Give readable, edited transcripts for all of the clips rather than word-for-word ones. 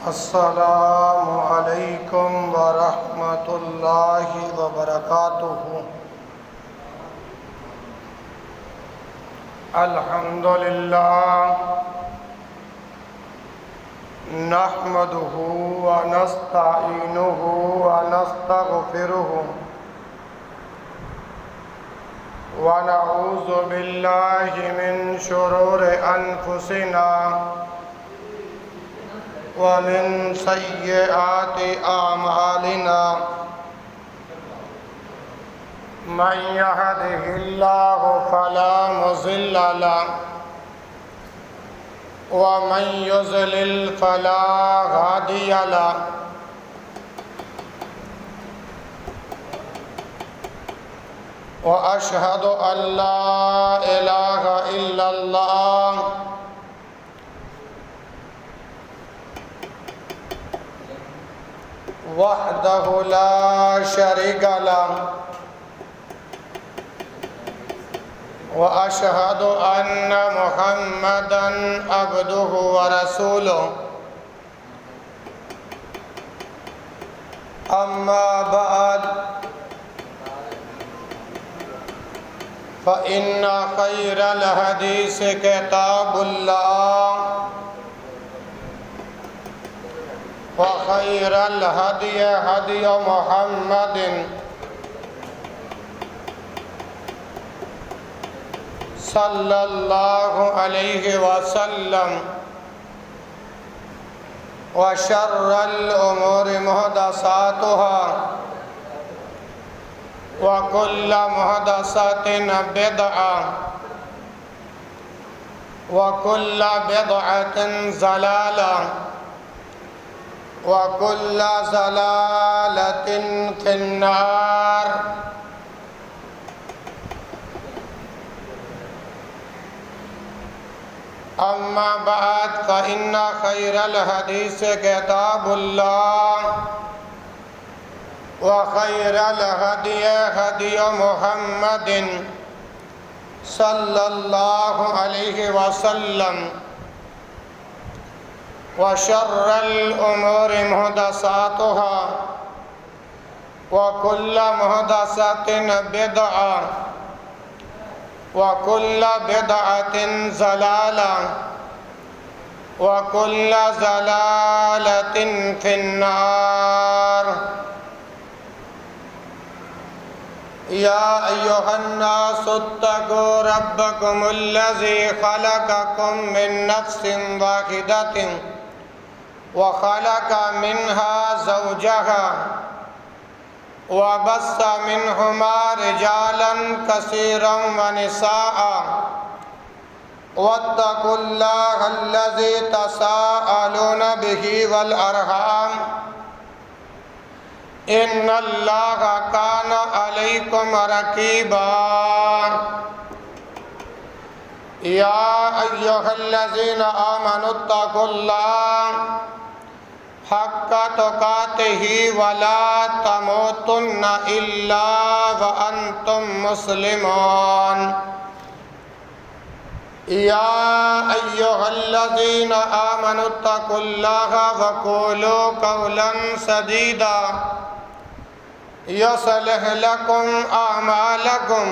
السلام علیکم ورحمۃ اللہ وبرکاتہ۔ الحمد للہ نحمدہ ونستعینہ ونستغفرہ ونعوذ باللہ من شرور انفسنا ومن سیئات اعمالنا من يهده الله فلا مضل له ومن يضلل فلا هادي له وأشهد أن لا إله إلا الله وحده لا شريك له وأشهد أن محمدًا عبده ورسوله أما بعد فإن خير الحديث كتاب الله وخير الهدي هدي محمد صلى الله عليه وسلم وشر الأمور محدثاتها وكل محدثة بدعة وكل بدعة ضلالة وكل ضلالة في النار۔ أما بعد فإن خير الحديث كتاب الله وخير الهدي هدي محمد صلى الله عليه وسلم وشر الأمور محدثاتها وكل محدثة بدعة وكل بدعة ضلالة وكل ضلالة في النار۔ يا أيها الناس اتقوا ربكم الذي خلقكم من نفس واحدة وخلق منها زوجها وبث منهما رجالا كثيرا ونساء واتقوا الله الذي تساءلون به والأرحام إن الله كان عليكم رقيبا۔ يا أيها الذين آمنوا اتقوا الله حق تقاته ولا تموتن إلا وأنتم مسلمون۔ يا أيها الذين آمنوا اتقوا الله وقولوا قولا سديدا يصلح لكم أعمالكم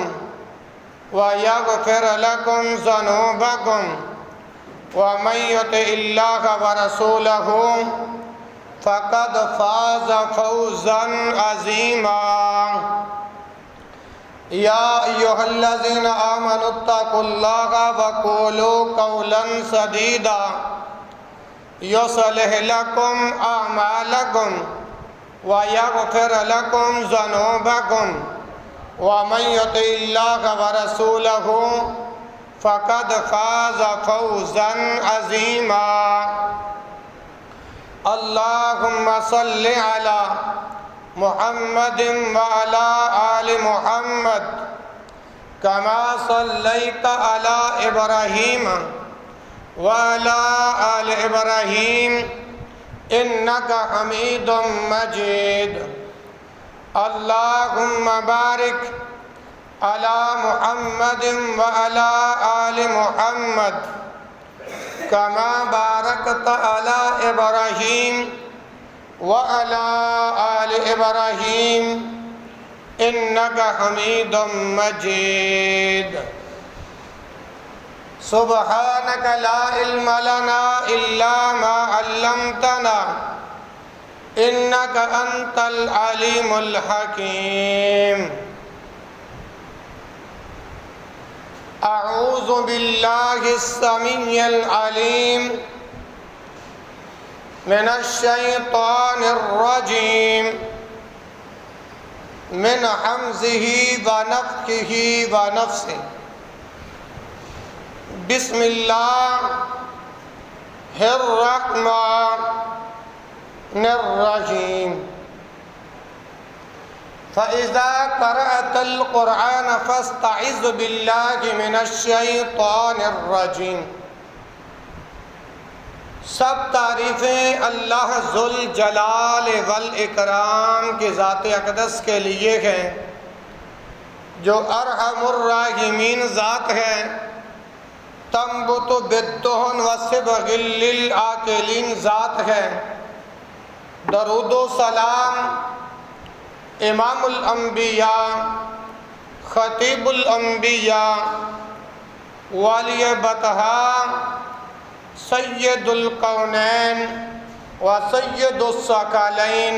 ويغفر لكم ذنوبكم ومن يطع الله ورسوله فقد فاز فوزا عظيما۔ يا أيها الذين آمنوا اتقوا الله وقولوا قولا سديدا يصلح لكم أعمالكم ويغفر لكم ذنوبكم ومن يطع الله ورسوله فقد فاز فوزا عظيما۔ اللهم صل على محمد وعلى آل محمد كما صليت على إبراهيم وعلى آل إبراهيم إنك حميد مجيد۔ اللهم بارك على محمد وعلى آل محمد كما باركت على إبراهيم وعلى آل إبراهيم إنك حميد مجيد سبحانك لا علم لنا إلا ما علمتنا إنك أنت العليم الحكيم أعوذ بالله السميع العليم من الشيطان الرجيم من حمزه ونفخه ونفسه بسم الله الرحمن الرحيم فإذا قرأت القرآن فاستعذ بالله من الشيطان الرجيم۔ سب تعریفیں اللہ ذوالجلال والاکرام کی ذات اقدس کے لیے ہیں، جو ارحم الراحمین ذات ہے، تنبت بالدہن وصبغ للعاقلین ذات ہے۔ درود و سلام امام الانبیاء، خطیب الانبیاء، والی بطحا، سید القونین و سید الثقلین،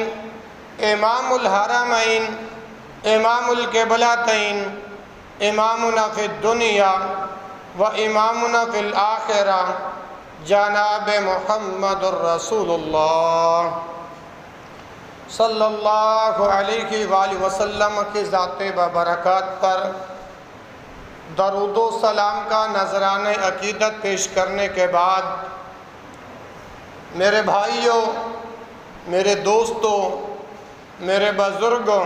امام الحرمین، امام القبلتین، امامنا فی الدنیا و امامنا فی الآخرہ، جناب محمد الرسول اللہ صلی اللہ علیہ وآلہ وسلم کی ذات ببرکات پر درود و سلام کا نذرانہ عقیدت پیش کرنے کے بعد، میرے بھائیوں، میرے دوستوں، میرے بزرگوں،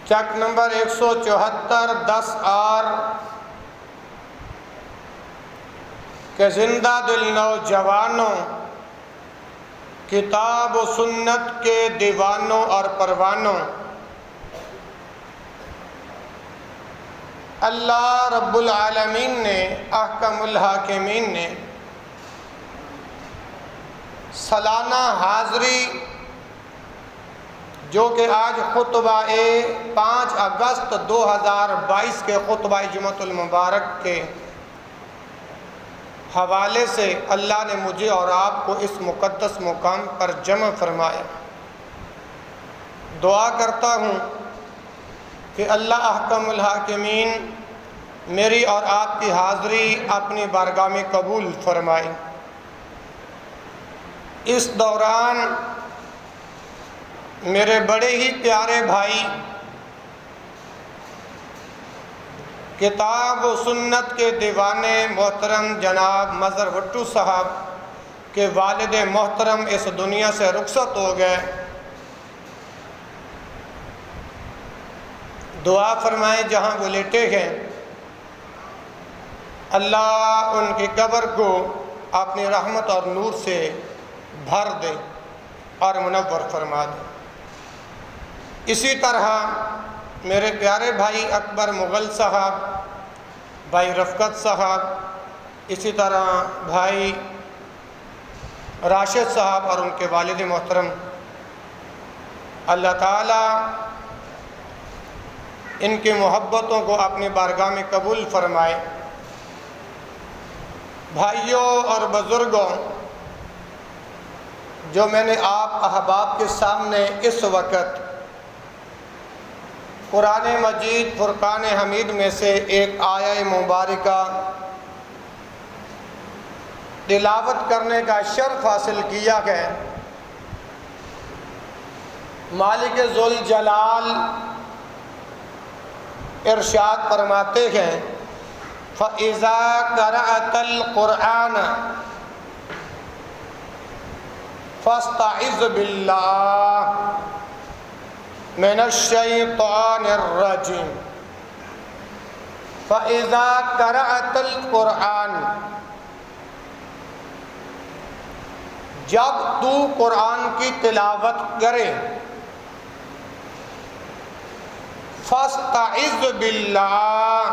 چک نمبر 174 10 آر کہ زندہ دل نوجوانوں، کتاب و سنت کے دیوانوں اور پروانوں، اللہ رب العالمین نے، احکم الحاکمین نے سالانہ حاضری، جو کہ آج خطبہ 5 اگست 2022 کے خطبہ جمعۃ المبارک کے حوالے سے اللہ نے مجھے اور آپ کو اس مقدس مقام پر جمع فرمایا۔ دعا کرتا ہوں کہ اللہ احکم الحاکمین میری اور آپ کی حاضری اپنی بارگاہ میں قبول فرمائے۔ اس دوران میرے بڑے ہی پیارے بھائی، کتاب و سنت کے دیوانے محترم جناب مظہر بھٹو صاحب کے والد محترم اس دنیا سے رخصت ہو گئے۔ دعا فرمائیں جہاں وہ لیٹے ہیں، اللہ ان کی قبر کو اپنی رحمت اور نور سے بھر دے اور منور فرما دے۔ اسی طرح میرے پیارے بھائی اکبر مغل صاحب، بھائی رفقت صاحب، اسی طرح بھائی راشد صاحب اور ان کے والد محترم، اللہ تعالیٰ ان کی محبتوں کو اپنی بارگاہ میں قبول فرمائے۔ بھائیوں اور بزرگوں، جو میں نے آپ احباب کے سامنے اس وقت قرآن مجید فرقان حمید میں سے ایک آیہ مبارکہ تلاوت کرنے کا شرف حاصل کیا ہے، مالک ذوالجلال ارشاد فرماتے ہیں فَإِذَا قَرَأْتَ الْقُرْآنَ فَاسْتَعِذْ بِاللَّهِ مِنَ الشَّيْطَانِ الرَّجِيمِ۔ فَإِذَا قَرَأْتَ الْقُرْآنَ، جب تو قرآن کی تلاوت کرے، فَاسْتَعِذْ بِاللَّهِ،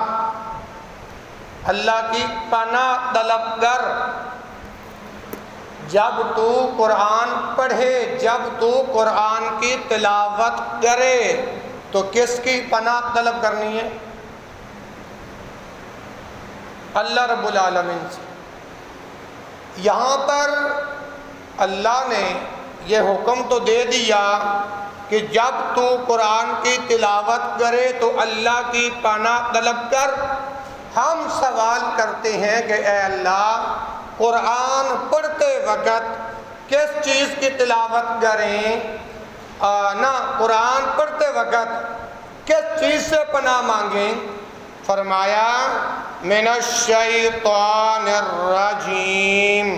اللہ کی پناہ طلب کر، جب تو قرآن پڑھے، جب تو قرآن کی تلاوت کرے تو کس کی پناہ طلب کرنی ہے؟ اللہ رب العالمین سے۔ یہاں پر اللہ نے یہ حکم تو دے دیا کہ جب تو قرآن کی تلاوت کرے تو اللہ کی پناہ طلب کر۔ ہم سوال کرتے ہیں کہ اے اللہ، قرآن پڑھتے وقت کس چیز کی تلاوت کریں؟ قرآن پڑھتے وقت کس چیز سے پناہ مانگیں؟ فرمایا من الشیطان الرجیم،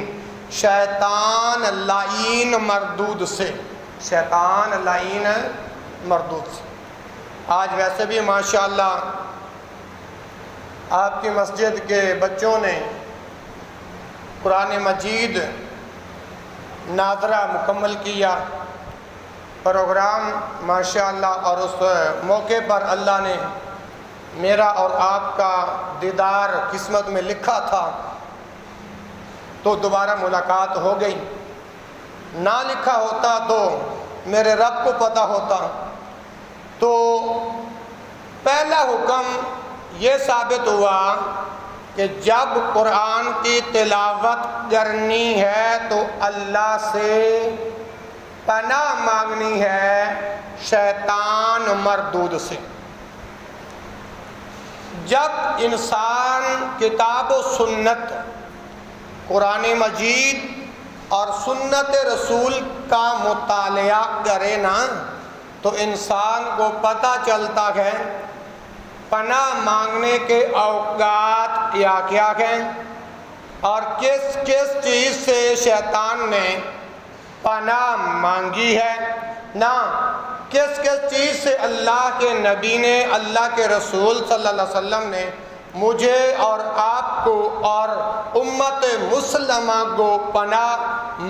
شیطان لعین مردود سے، شیطان لعین مردود سے۔ آج ویسے بھی ماشاءاللہ آپ کی مسجد کے بچوں نے قرآن مجید ناظرہ مکمل کیا، پروگرام ماشاءاللہ، اور اس موقع پر اللہ نے میرا اور آپ کا دیدار قسمت میں لکھا تھا تو دوبارہ ملاقات ہو گئی، نہ لکھا ہوتا تو میرے رب کو پتہ ہوتا۔ تو پہلا حکم یہ ثابت ہوا کہ جب قرآن کی تلاوت کرنی ہے تو اللہ سے پناہ مانگنی ہے شیطان مردود سے۔ جب انسان کتاب و سنت، قرآن مجید اور سنت رسول کا مطالعہ کرے نا تو انسان کو پتہ چلتا ہے پناہ مانگنے کے اوقات کیا کیا ہیں اور کس کس چیز سے شیطان نے پناہ مانگی ہے، نہ کس کس چیز سے اللہ کے نبی نے، اللہ کے رسول صلی اللہ علیہ وسلم نے مجھے اور آپ کو اور امت مسلمہ کو پناہ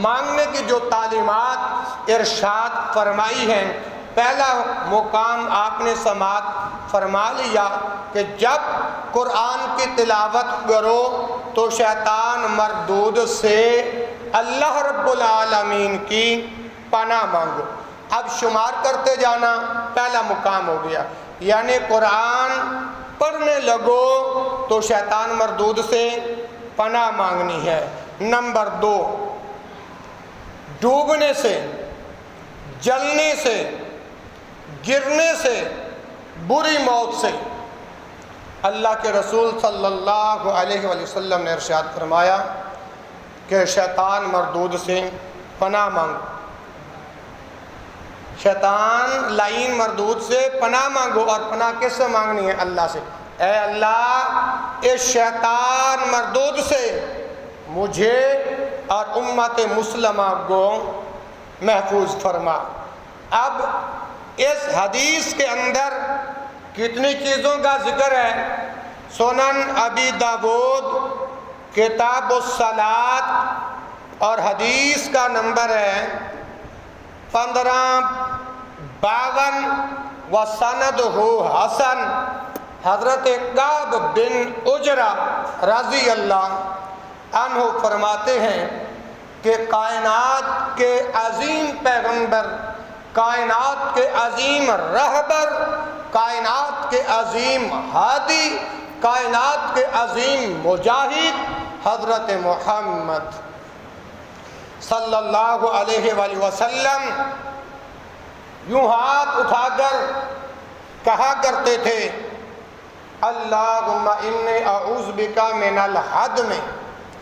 مانگنے کی جو تعلیمات ارشاد فرمائی ہیں۔ پہلا مقام آپ نے سماعت فرما لیا کہ جب قرآن کی تلاوت کرو تو شیطان مردود سے اللہ رب العالمین کی پناہ مانگو۔ اب شمار کرتے جانا، پہلا مقام ہو گیا، یعنی قرآن پڑھنے لگو تو شیطان مردود سے پناہ مانگنی ہے۔ نمبر 2، ڈوبنے سے، جلنے سے، گرنے سے، بری موت سے۔ اللہ کے رسول صلی اللہ علیہ وآلہ وسلم نے ارشاد فرمایا کہ شیطان مردود سے پناہ مانگو، شیطان لعین مردود سے پناہ مانگو۔ اور پناہ کس سے مانگنی ہے؟ اللہ سے۔ اے اللہ، اس شیطان مردود سے مجھے اور امت مسلمہ کو محفوظ فرما۔ اب اس حدیث کے اندر کتنی چیزوں کا ذکر ہے؟ سنن ابی داود کتاب الصلاۃ اور حدیث کا نمبر ہے 1552 وسندہ حسن۔ حضرت کعب بن عجرہ رضی اللہ عنہ فرماتے ہیں کہ کائنات کے عظیم پیغمبر، کائنات کے عظیم رہبر، کائنات کے عظیم ہادی، کائنات کے عظیم مجاہد حضرت محمد صلی اللہ علیہ وآلہ وسلم یوں ہاتھ اٹھا کر کہا کرتے تھے اللہم انی اعوذ بک من الہدم،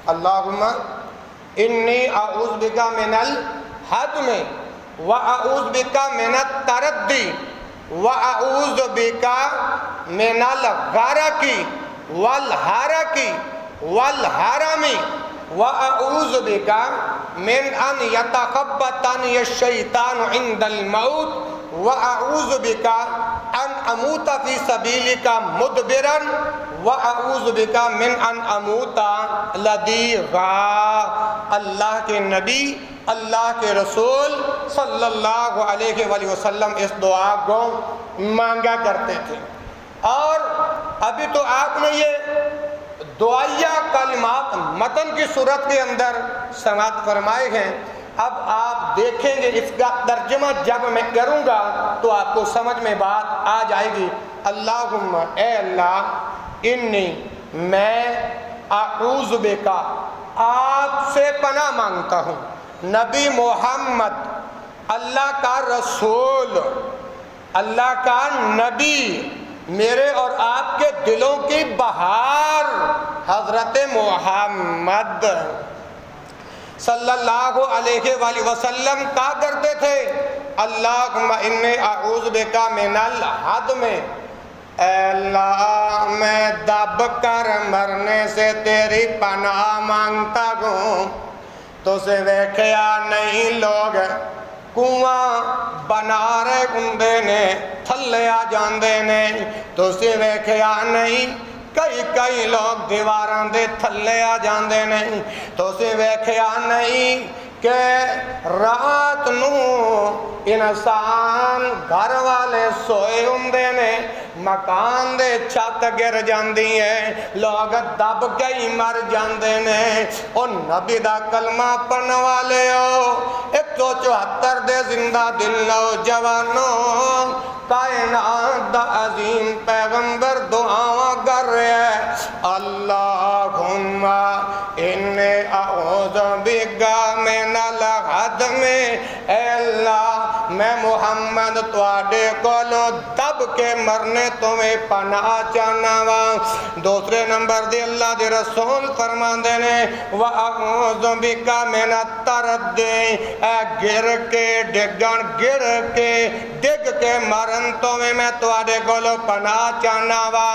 اللہم انی اعوذ بک من الہدم وَأَعُوذُ بِكَ مِنَ التَّرَدِّ وَأَعُوذُ بِكَ مِنَ الْغَرَقِ وَالْحَرَقِ وَالْحَرَمِ وَأَعُوذُ بِكَ مِنْ أَنْ يَتَخَبَّطَنِيَ الشَّيْطَانُ عِنْدَ الْمَوْتِ وَأَعُوذُ بِكَ أَنْ أَمُوتَ فِي سَبِيلِكَ مُدْبِرًا وَأَعُوذُ بِكَ مِنْ أَنْ أَمُوتَ لَدِيغًا۔ اللہ کے نبی، اللہ کے رسول صلی اللہ علیہ وآلہ وسلم اس دعا کو مانگا کرتے تھے۔ اور ابھی تو آپ نے یہ دعائیہ کلمات متن کی صورت کے اندر سماعت فرمائے ہیں۔ اب آپ دیکھیں گے اس کا ترجمہ جب میں کروں گا تو آپ کو سمجھ میں بات آ جائے گی۔ اللہم، اے اللہ، انی، میں، اعوذ بکا، آپ سے پناہ مانگتا ہوں۔ نبی محمد اللہ کا رسول، اللہ کا نبی، میرے اور آپ کے دلوں کی بہار حضرت محمد صلی اللہ علیہ وآلہ وسلم کہا کرتے تھے، اللہم انی اعوذ بکا من الحدم، اے اللہ میں دب کر مرنے سے تیری پناہ مانگتا ہوں۔ تو سے ویکھیا نہیں لوگ کنواں بنا رہے ہندے نے تھلے آ جاندے نے، تو سے ویکھیا نہیں کئی لوگ دیواراں دے تھلے آ جاندے نے، تو سے ویکھیا نہیں کہ رات نو انسان گھر والے سوئے ہوندے نے، مکان دے چھت گر جاندی ہے، لوگ دب گئی مر جاندے نے۔ او نبی دا کلمہ پڑھن والے ہو، 174 دے زندہ دل نوجوانوں، کائنات دا عظیم پیغمبر دعاواں کر رہے ہیں، اللہم انی اعوذ بکا من الحدم، اے اللہ میں محمد تواڈے کولوں دب کے مرنے تمہیں پناہ چاہنا وا۔ دوسرے نمبر دے اللہ دے رسول فرماندے نے وَأَعُوذُ بِكَ مِنَ التَّرَدِّ، اے گر کے ڈگ کے مرن تمہیں میں تواڈے کولوں پناہ چاہنا وا۔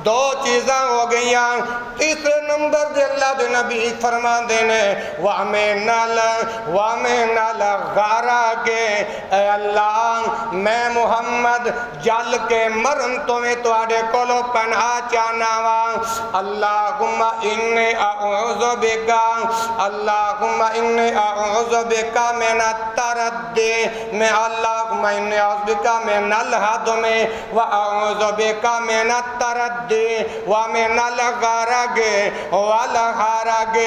دو چیزاں ہو گئیاں۔ تیسرے نمبر دے اللہ دے نبی فرماندے نے وَمِنَ الْغَرَقِ، اے اللہ میں محمد جل کے مرن تمہیں تواڈے کولوں پناہ چاہنا وا۔ اللہم انی اعوذ بکا، اللہم انی اعوذ بکا من الترد، میں اللہم انی اعوذ بکا من الحدم واعوذ بکا من الترد ومن الغرق والحرق۔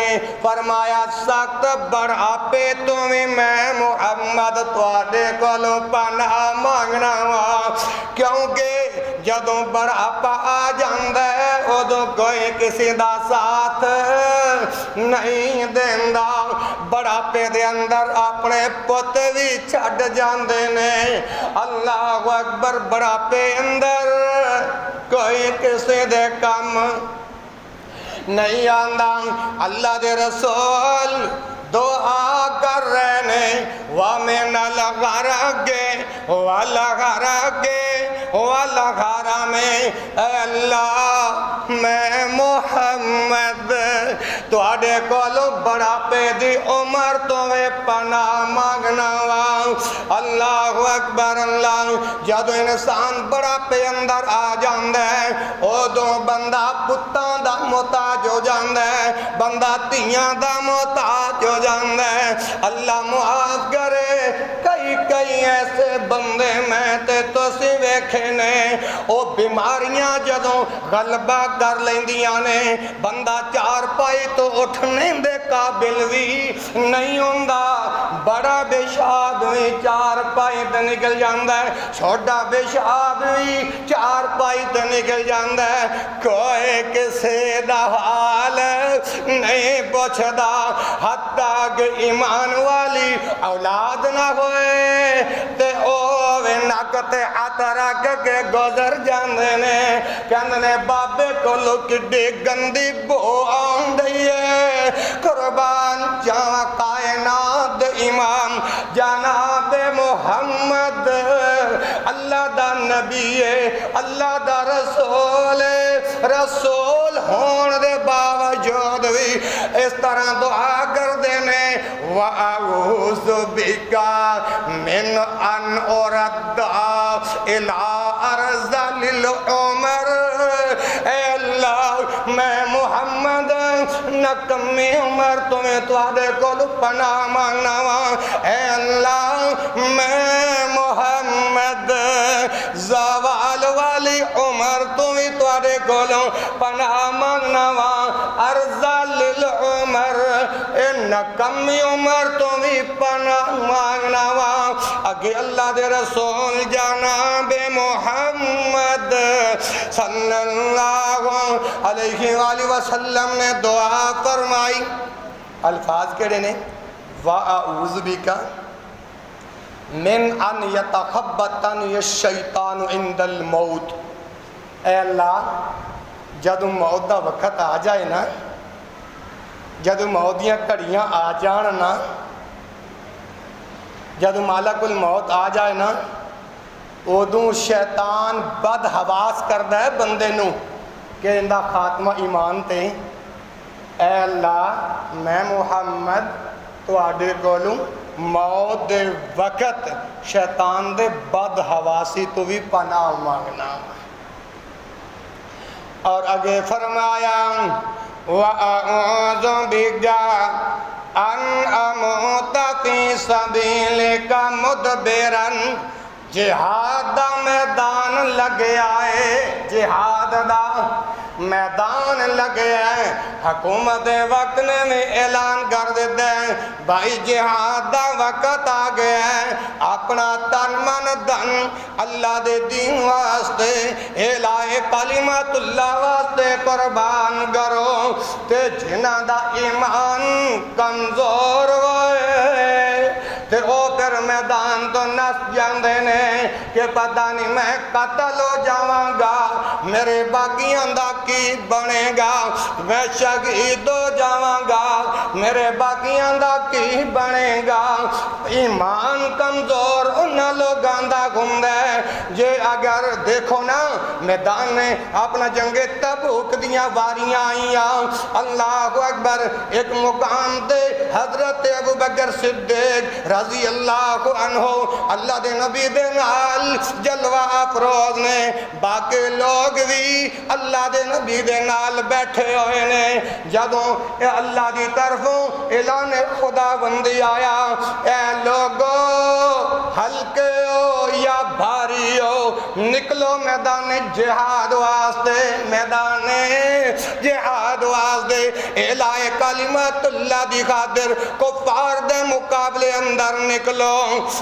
فرمایا سخت بڑھاپے تمہیں میں محمد تواڈے کولوں پناہ مانگنا وا، کیونکہ جدوں بڑھاپا آ جاندا ہے ادوں کوئی کسی دا ساتھ نہیں دیندا۔ بڑھاپے دے اندر اپنے پت بھی چھڈ جاندے نے۔ اللہ اکبر، بڑھاپے اندر کوئی کسی دے کم نہیں آندا۔ اللہ دے رسول دعا کر رہے نے وَمِنَ الْغَرَقِ وَالْغَرَقِ وَالْغَرَمِ، اے اللہ میں محمد تواڈے کولوں بڑھاپے دی عمر تمہیں پناہ مانگنا وا۔ اللہ اکبر، اللہ جدوں انسان بڑھاپے اندر آ جاندا ہے ادوں بندہ پتاں دا محتاج ہو جاندا ہے، بندہ دھیاں دا محتاج ہو جاندا ہے۔ اللہ معاف کرے، کئی ایسے بندے میں تے تسی ویکھے نے او بیماریاں جدوں غلبہ کر لیندیاں نے، بندہ چار پائی تو اٹھنے دے قابل بھی نہیں ہوندا، بڑا پیشاب بھی چار پائی تے نکل جاندا ہے، چھوٹا پیشاب بھی چار پائی تے نکل جاندا ہے، کوئی کسی دا حال نہیں پوچھدا، حتیٰ کہ ایمان والی اولاد نہ ہوئے تے اوے نک تے ہاتھ رکھ کے گزر جاندے نے، کہندے نے بابے کولوں کڈی گندی بو آندی ہے، قربان جاواں کائنات امام جناب محمد، اللہ دا نبی ہے، اللہ دا رسول ہے، رسول ہون دے باوجود بھی اس طرح دعا کر دینے وَأَعُوذُ بِكَ مِنْ أَنْ أُرَدَّ إِلَىٰ أَرْذَلِ الْعُمَرِ، اے اللہ میں محمد نکمی عمر تمہیں تواڈے کول پناہ مانگنا وا، اے اللہ میں محمد زوال والی عمر تمہیں تواڈے کولوں پناہ مانگنا وا، ارذل العمر نہ کمی عمر تو بھی پناہ مانگنا وا اگے اللہ دے رسول جناب محمد صلی اللہ علیہ وآلہ وسلم نے دعا فرمائی. الفاظ کہڑے نے؟ وَأَعُوذُ بِكَ مِنْ أَنْ يَتَخَبَّطَنِيَ الشَّيْطَانُ عِنْدَ الْمَوْتِ. اے اللہ جدو موت دا وقت آ جائے نا، جدو موت دیاں گھڑیاں آ جان نا، جدو مالک الموت آ جائے نا، ادوں شیطان بد حواس کردا ہے بندے نو کہ اندا خاتمہ ایمان تے. اے اللہ میں محمد تواڈے کولوں موت دے وقت شیطان دے بد حواسی تو بھی پناہ مانگنا. اور آگے فرمایا وَأَعُوذُ بِكَ أَنْ أَمُوتَ فِي سَبِيلِكَ مُدْبِرًا. جہاد دا میدان لگے آئے، جہاد دا میدان لگے آئے، حکومت وقت نے میں اعلان کر دیتے ہیں بھائی جہاد دا وقت آ گیا ہے، اپنا تن من دن اللہ دے دین واسطے اعلان کلمت اللہ واسطے قربان کرو. تے جنہ دا ایمان کمزور ہوئے تے او پھر میدان تو نس جاندے نے کہ پتہ نہیں میں قتل ہو جاواں گا، میرے باقیاں دا کی بنے گا، میں شہید ہو جاواں گا، میرے باقیاں دا کی بنے گا. ایمان کمزور انہاں لوگاں دا گھومدا ہے. جے اگر دیکھو نا میدان میں اپنا جنگ تبوک دیاں واریاں آئیاں، اللہ اکبر، ایک مقام دے حضرت ابو بکر صدیق رضی اللہ عنہ اللہ دے نبی دے نال جلوہ افروز نے، باقی لوگ بھی اللہ دے نبی دے نال بیٹھے ہوئے نے. جدوں اللہ دی طرفوں اعلان خدا بندی آیا اے لوگو ہلکے ہو یا بھاری ہو نکلو میدان جہاد واسطے، میدان جہاد واسطے اعلان کلمت اللہ دی خاطر کفار دے مقابلے اندر نکلو.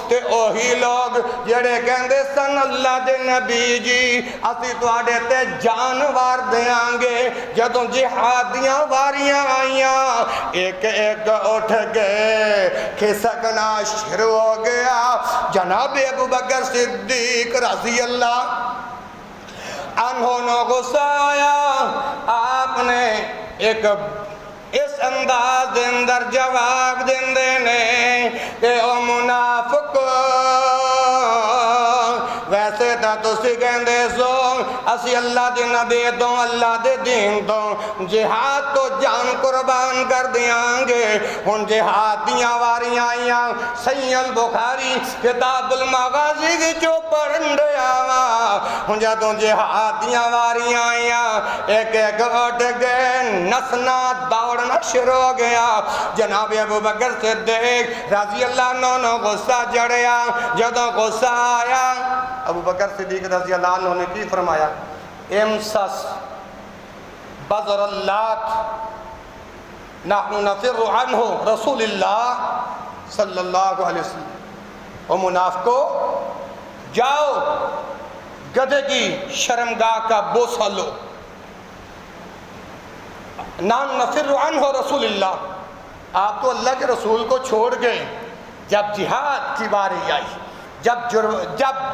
تے اوہی لوگ جڑے کہندے سن اللہ دے نبی جی اسی تواڈے تے جانوار دیاں گے، جدوں جہاد دیاں واریاں آئیاں ایک ایک اٹھ گئے، کھسکنا شروع ہو گیا. جناب ابو بکر صدیق رضی اللہ عنہ نے غصہ آیا، آپ نے ایک اس انداز دے اندر جواب دیندے نے کہ او منافق ویسے تا تسی کہندے سو اسی اللہ دے نبی تو اللہ دے دین تو جہاد تو جان قربان کر دیاں گے. ہن جہاد دیاں واریاں آئیاں، صحیح البخاری کتاب المغازی وچوں پڑھن دیا وا. ہن جدوں جہاد دیاں واریاں آئیاں ایک ایک اٹھ گئے، نسنا دوڑنا شروع ہو گیا. جناب ابو بکر صدیق رضی اللہ عنہ نے غصہ جڑیا. جدوں غصہ آیا ابو بکر صدیق رضی اللہ عنہ نے کی فرمایا؟ امسس بذر اللات نحن نفر عنہ رسول اللہ صلی اللہ علیہ وسلم. او منافقو جاؤ گدھے کی شرمگاہ کا بوسہ لو. نحن نفر عنہ رسول اللہ، آپ تو اللہ کے رسول کو چھوڑ گئے. جب جہاد کی باری آئی، جب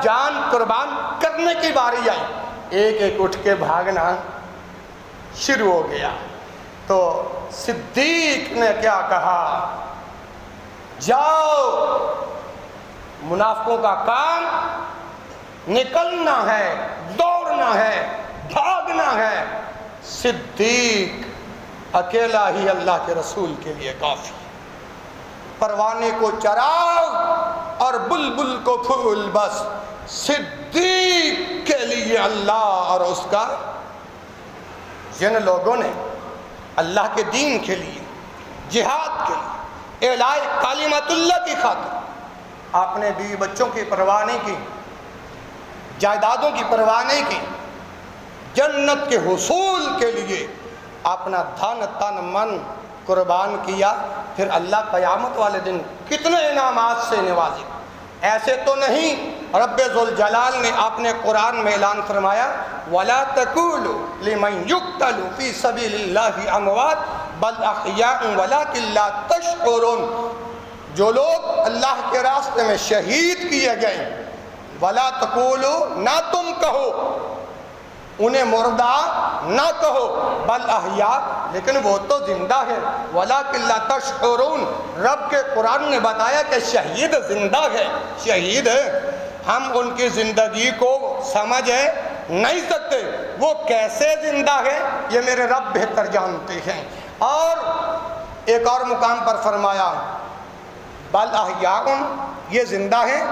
جان قربان کرنے کی باری آئی، ایک ایک اٹھ کے بھاگنا شروع ہو گیا. تو صدیق نے کیا کہا؟ جاؤ، منافقوں کا کام نکلنا ہے، دوڑنا ہے، بھاگنا ہے. صدیق اکیلا ہی اللہ کے رسول کے لیے کافی. پروانے کو چراغ اور بلبل کو پھول، بس صدیق کے لیے اللہ اور اس کا. جن لوگوں نے اللہ کے دین کے لیے، جہاد کے لیے، اعلاء کلمت اللہ کی خاطر اپنے بیوی بچوں کی پرواہ نہیں کی، جائیدادوں کی پرواہ نہیں کی، جنت کے حصول کے لیے اپنا دھن تن من قربان کیا، پھر اللہ قیامت والے دن کتنے انعامات سے نوازے گا۔ ایسے تو نہیں، رب ذوالجلال نے اپنے قرآن میں اعلان فرمایا وَلَا تَقُولُوا لِمَنْ يُقْتَلُ فِي سَبِيلِ اللَّهِ أَمْوَاتٌ بَلْ أَحْيَاءٌ وَلَٰكِن لَّا تَشْعُرُونَ۔ جو لوگ اللہ کے راستے میں شہید کیے گئے، وَلَا تَقُولُوا، نہ تم کہو انہیں مردہ نہ کہو، بل احیاء، لیکن وہ تو زندہ ہے، وَلَٰكِن لَّا تَشْعُرُونَ۔ رب کے قرآن نے بتایا کہ شہید زندہ ہے، شہید ہے، ہم ان کی زندگی کو سمجھ نہیں سکتے، وہ کیسے زندہ ہے یہ میرے رب بہتر جانتے ہیں۔ اور ایک اور مقام پر فرمایا بل احیاء، یہ زندہ ہیں،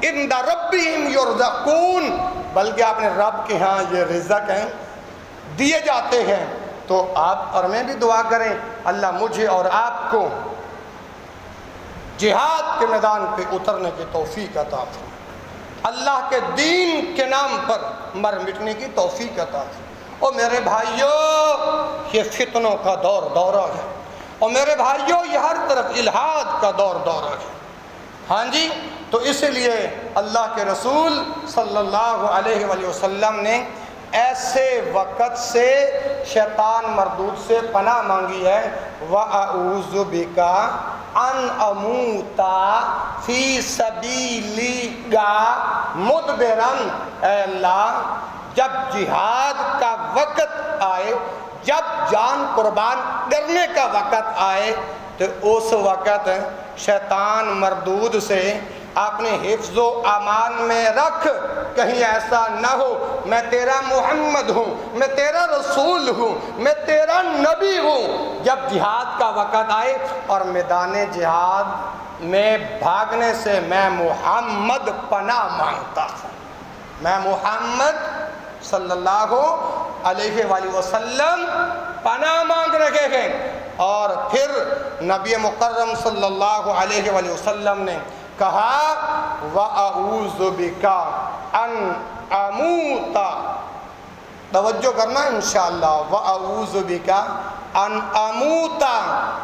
عند ربہم یرزقون، بلکہ اپنے رب کے ہاں یہ رزق ہیں، دیے جاتے ہیں۔ تو آپ اور میں بھی دعا کریں اللہ مجھے اور آپ کو جہاد کے میدان پہ اترنے کی توفیق عطا فرمائے، اللہ کے دین کے نام پر مر مٹنے کی توفیق عطا فرمائے۔ اور میرے بھائیوں، یہ فتنوں کا دورہ ہے، اور میرے بھائیوں یہ ہر طرف الہاد کا دورہ ہے۔ ہاں جی، تو اس لیے اللہ کے رسول صلی اللہ علیہ وآلہ وسلم نے ایسے وقت سے شیطان مردود سے پناہ مانگی ہے، وَأَعُوذُ بِكَ أَنْ أَمُوتَ فِي سَبِيلِكَ مُدْبِرًا۔ اے اللہ، جب جہاد کا وقت آئے، جب جان قربان کرنے کا وقت آئے، تو اس وقت شیطان مردود سے اپنے حفظ و امان میں رکھ، کہیں ایسا نہ ہو میں تیرا محمد ہوں، میں تیرا رسول ہوں، میں تیرا نبی ہوں۔ جب جہاد کا وقت آئے اور میدان جہاد میں بھاگنے سے میں محمد پناہ مانگتا ہوں، میں محمد صلی اللہ علیہ وآلہ وسلم پناہ مانگ رہے ہیں۔ اور پھر نبی مکرم صلی اللہ علیہ وآلہ وسلم نے کہا وَأَعُوذُ بِكَ أَنْ أَمُوتَ، توجہ کرنا انشاءاللہ، وَأَعُوذُ بِكَ أَنْ أَمُوتَ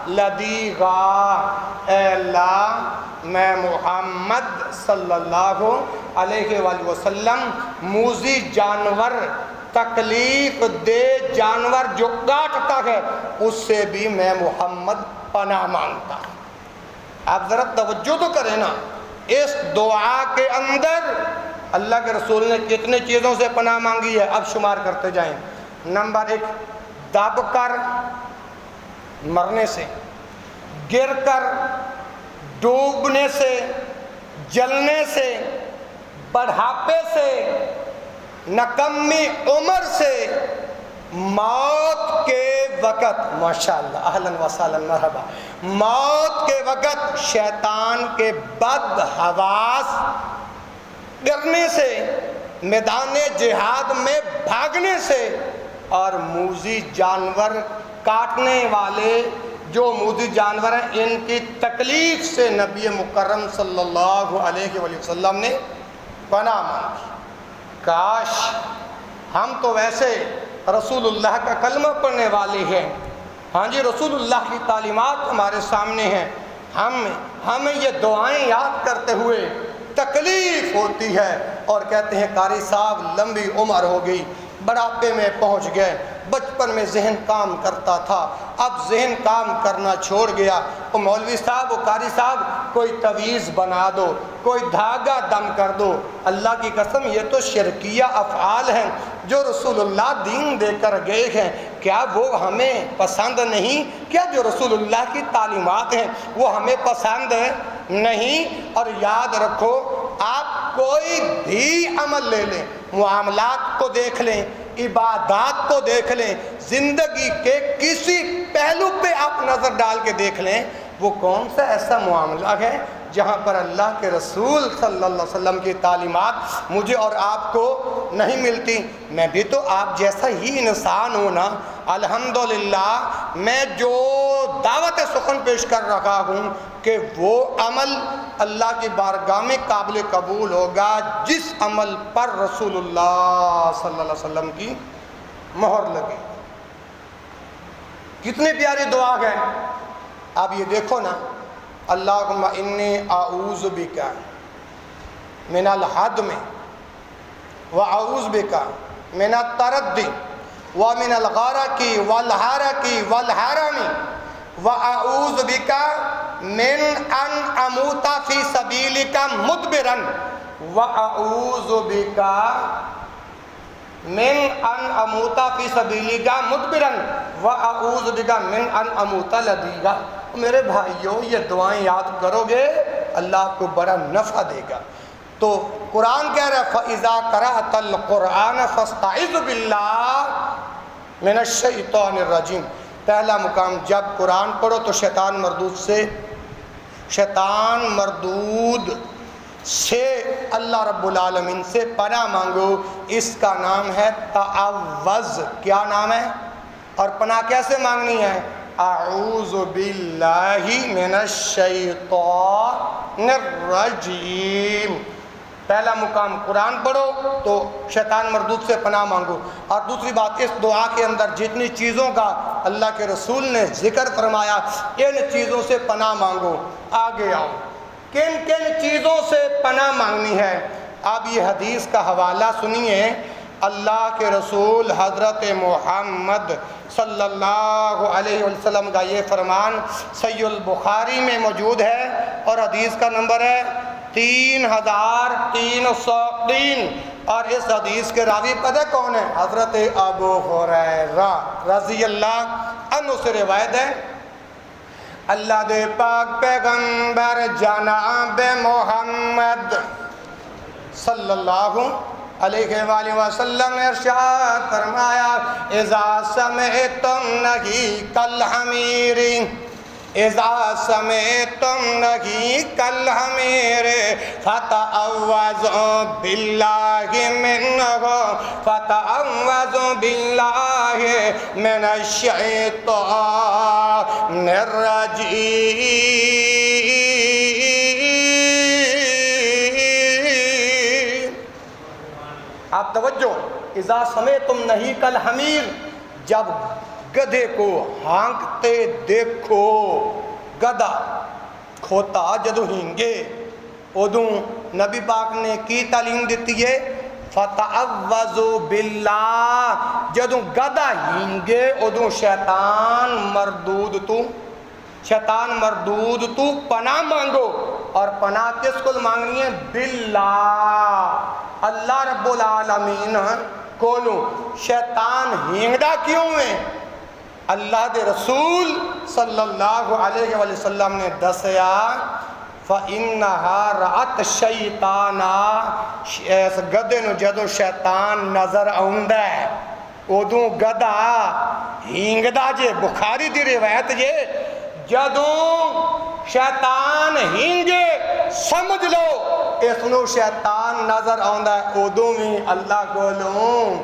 لَدِيغًا۔ اے اللہ، میں محمد صلی اللہ علیہ وآلہ وسلم موذی جانور، تکلیف دے جانور جو کاٹتا ہے، اس سے بھی میں محمد پناہ مانگتا ہوں۔ آپ ذرا توجہ تو کریں نا، اس دعا کے اندر اللہ کے رسول نے کتنے چیزوں سے پناہ مانگی ہے، اب شمار کرتے جائیں۔ نمبر 1، دب کر مرنے سے، گر کر ڈوبنے سے، جلنے سے، بڑھاپے سے، نکمی عمر سے، موت کے وقت، ماشاءاللہ، اہلاً وسہلاً مرحبا، موت کے وقت شیطان کے بد حواس ڈرنے سے، میدان جہاد میں بھاگنے سے، اور موذی جانور کاٹنے والے جو موذی جانور ہیں ان کی تکلیف سے نبی مکرم صلی اللہ علیہ وآلہ وسلم نے پناہ مانگی۔ کاش ہم تو ویسے رسول اللہ کا کلمہ پڑھنے والے ہیں، ہاں جی، رسول اللہ کی تعلیمات ہمارے سامنے ہیں، ہمیں یہ دعائیں یاد کرتے ہوئے تکلیف ہوتی ہے اور کہتے ہیں قاری صاحب لمبی عمر ہو گئی، بڑھاپے میں پہنچ گئے، بچپن میں ذہن کام کرتا تھا، اب ذہن کام کرنا چھوڑ گیا، وہ مولوی صاحب، وہ قاری صاحب کوئی تعویذ بنا دو، کوئی دھاگا دم کر دو۔ اللہ کی قسم یہ تو شرکیہ افعال ہیں جو رسول اللہ دین دے کر گئے ہیں، کیا وہ ہمیں پسند نہیں؟ کیا جو رسول اللہ کی تعلیمات ہیں وہ ہمیں پسند نہیں؟ اور یاد رکھو، آپ کوئی بھی عمل لے لیں، معاملات کو دیکھ لیں، عبادات کو دیکھ لیں، زندگی کے کسی پہلو پہ آپ نظر ڈال کے دیکھ لیں، وہ کون سا ایسا معاملہ ہے جہاں پر اللہ کے رسول صلی اللہ علیہ وسلم کی تعلیمات مجھے اور آپ کو نہیں ملتی؟ میں بھی تو آپ جیسا ہی انسان ہوں نا۔ الحمدللہ میں جو دعوت سخن پیش کر رہا ہوں کہ وہ عمل اللہ کی بارگاہ میں قابل قبول ہوگا جس عمل پر رسول اللہ صلی اللہ علیہ وسلم کی مہر لگی۔ کتنی پیاری دعا ہے، اب یہ دیکھو نا، اللہم انی اعوذ بک من الحدم واعوذ بک من التردی ومن الغرق والحرق والحرم واعوذ بک من ان اموت فی سبیلک مدبرا واعوذ بک من ان اموت فی سبیلک مدبرا واعوذ بک من ان اموت لدیگا۔ میرے بھائیوں، یہ دعائیں یاد کرو گے اللہ آپ کو بڑا نفع دے گا۔ تو قرآن کہہ رہا ہے فَإِذَا قَرَأْتَ الْقُرْآنَ فَاسْتَعِذْ بِاللَّهِ مِنَ الشَّيْطَانِ الرَّجِيمِ۔ پہلا مقام، جب قرآن پڑھو تو شیطان مردود سے اللہ رب العالمین سے پناہ مانگو۔ اس کا نام ہے تعوذ۔ کیا نام ہے؟ اور پناہ کیسے مانگنی ہے؟ اعوذ باللہ من الشیطان الرجیم۔ پہلا مقام قرآن پڑھو تو شیطان مردود سے پناہ مانگو۔ اور دوسری بات، اس دعا کے اندر جتنی چیزوں کا اللہ کے رسول نے ذکر فرمایا، ان چیزوں سے پناہ مانگو۔ آگے آؤ، کن کن چیزوں سے پناہ مانگنی ہے؟ اب یہ حدیث کا حوالہ سنیے۔ اللہ کے رسول حضرت محمد صلی اللہ علیہ وسلم کا یہ فرمان صحیح البخاری میں موجود ہے اور حدیث کا نمبر ہے 3303۔ اور اس حدیث کے راوی پتہ کون ہے؟ حضرت ابو ہریرہ رضی اللہ عنہ سے روایت ہے، اللہ دے پاک پیغمبر جناب محمد صلی اللہ علیہ وآلہ وسلم نے ارشاد فرمایا اذا سمعتم نہیق الحمیر، اذا سمعتم نہیق الحمیر فتعوذوا باللہ منہ، فتعوذوا باللہ من الشیطان الرجیم۔ آپ توجہ، اذا سمعتم نہیق الحمیر، جب گدھے کو ہانکتے دیکھو، گدھا کھوتا جدو ہینگے، ادوں نبی پاک نے کی تعلیم دیتی ہے فتعوذوا باللہ، جدوں گدھا ہینگے ادوں شیطان مردود تو پناہ مانگو۔ اور پناہ کس کو مانگنی ہے؟ باللہ، اللہ رب العالمین کولو۔ شیطان ہینگدا کیوں ہے؟ اللہ دے رسول صلی اللہ علیہ وسلم نے دسیا فَإِنَّهَا رَأَتْ شَيْطَانَا، اس گدے نو جدو شیطان نظر آؤندا ہے ادوں گدھا ہینگدا جے۔ بخاری دی روایت جے، جدوں شیطان ہینگے سمجھ لو اس نو شیطان نظر آؤندا ہے، ادوں بھی اللہ کولوں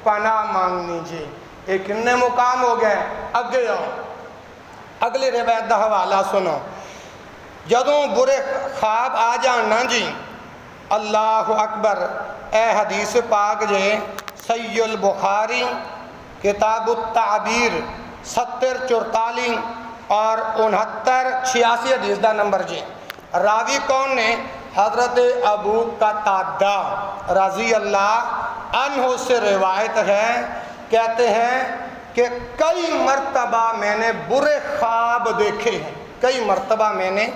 پناہ مانگنی جی۔ ایک کنے مقام ہو گئے۔ اگے آؤ، اگلی روایت دا حوالہ سنو۔ جدوں برے خواب آ جانا جی، اللہ اکبر، اے حدیث پاک جے صحیح البخاری کتاب التعبیر 7044 اور 6986 حدیث دا نمبر جی۔ راوی کون نے؟ حضرت ابو قتادہ رضی اللہ عنہ سے روایت ہے، کہتے ہیں کہ کئی مرتبہ میں نے برے خواب دیکھے ہیں، کئی مرتبہ میں نے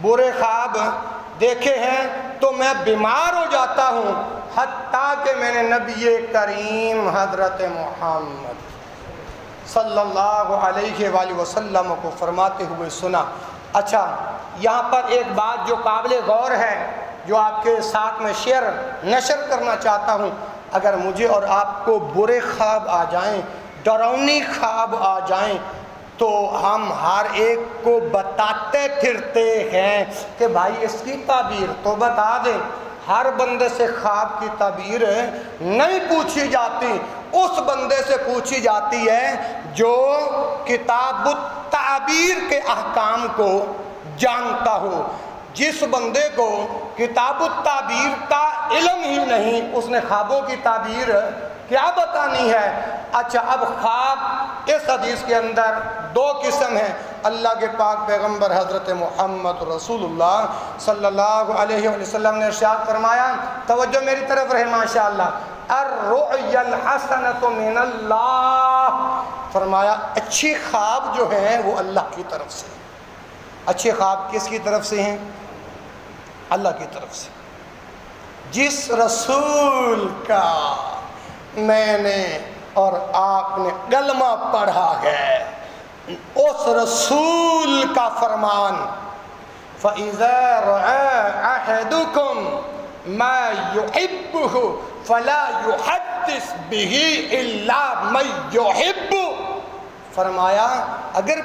برے خواب دیکھے ہیں تو میں بیمار ہو جاتا ہوں، حتیٰ کہ میں نے نبی کریم حضرت محمد صلی اللہ علیہ وآلہ وسلم کو فرماتے ہوئے سنا۔ اچھا، یہاں پر ایک بات جو قابل غور ہے، جو آپ کے ساتھ میں نشر کرنا چاہتا ہوں۔ اگر مجھے اور آپ کو برے خواب آ جائیں، ڈراؤنی خواب آ جائیں، تو ہم ہر ایک کو بتاتے پھرتے ہیں کہ بھائی اس کی تعبیر تو بتا دیں۔ ہر بندے سے خواب کی تعبیر نہیں پوچھی جاتی، اس بندے سے پوچھی جاتی ہے جو کتاب التعبیر کے احکام کو جانتا ہو۔ جس بندے کو کتاب التعبیر کا علم ہی نہیں، اس نے خوابوں کی تعبیر کیا بتانی ہے؟ اچھا، اب خواب اس حدیث کے اندر دو قسم ہیں۔ اللہ کے پاک پیغمبر حضرت محمد رسول اللہ صلی اللہ علیہ وسلم نے ارشاد فرمایا، توجہ میری طرف رہے ماشاءاللہ، الرؤیا الحسنۃ من اللہ، فرمایا اچھی خواب جو ہیں وہ اللہ کی طرف سے۔ اچھے خواب کس کی طرف سے ہیں؟ اللہ کی طرف سے۔ جس رسول کا میں نے اور آپ نے کلمہ پڑھا ہے، اس رسول کا فرمان، فَإِذَا رَأَى أَحَدُكُمْ مَا يُحِبُّهُ فَلَا يُحَدِّثْ بِهِ إِلَّا مَن يُحِبُّ، فرمایا اگر